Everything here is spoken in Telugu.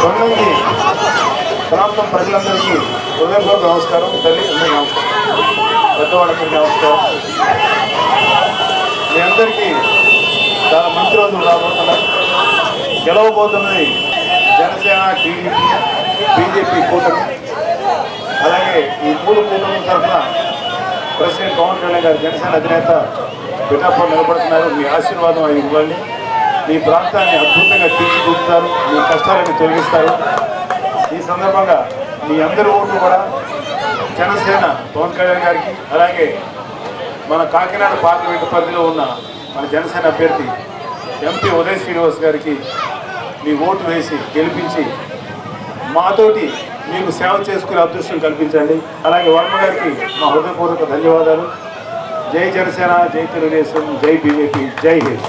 తొమ్మిది ప్రాంతం ప్రజలందరికీ హృదయపూర్వక నమస్కారం. తల్లి అందరికీ నమస్కారం, పెద్దవాళ్ళకి నమస్కారం. మీ అందరికీ చాలా మంచి రోజులు రాబోతున్నాయి. గెలవబోతున్నది జనసేన, టీడీపీ, బీజేపీ కూటమి. అలాగే ఈ మూడు కూటమి తరఫున ప్రెసిడెంట్ పవన్ కళ్యాణ్ గారు జనసేన అధినేత పిఠాపురం నిలబడుతున్నారు. మీ ఆశీర్వాదం ఆయన ఇవ్వండి. మీ ప్రాంతాన్ని అద్భుతంగా తీర్చిదిద్దుతారు, మీ కష్టాలను తొలగిస్తారు. ఈ సందర్భంగా మీ అందరి ఓట్లు కూడా జనసేన పవన్ కళ్యాణ్ గారికి, అలాగే మన కాకినాడ పార్లమెంటు పరిధిలో ఉన్న మన జనసేన అభ్యర్థి ఎంపీ ఉదయ్ శ్రీనివాస్ గారికి మీ ఓటు వేసి గెలిపించి మాతోటి మీకు సేవ చేసుకునే అదృష్టం కల్పించండి. అలాగే వర్మ గారికి మా హృదయపూర్వక ధన్యవాదాలు. జై జనసేన, జై తెలుగుదేశం, జై బీజేపీ, జై హింద్.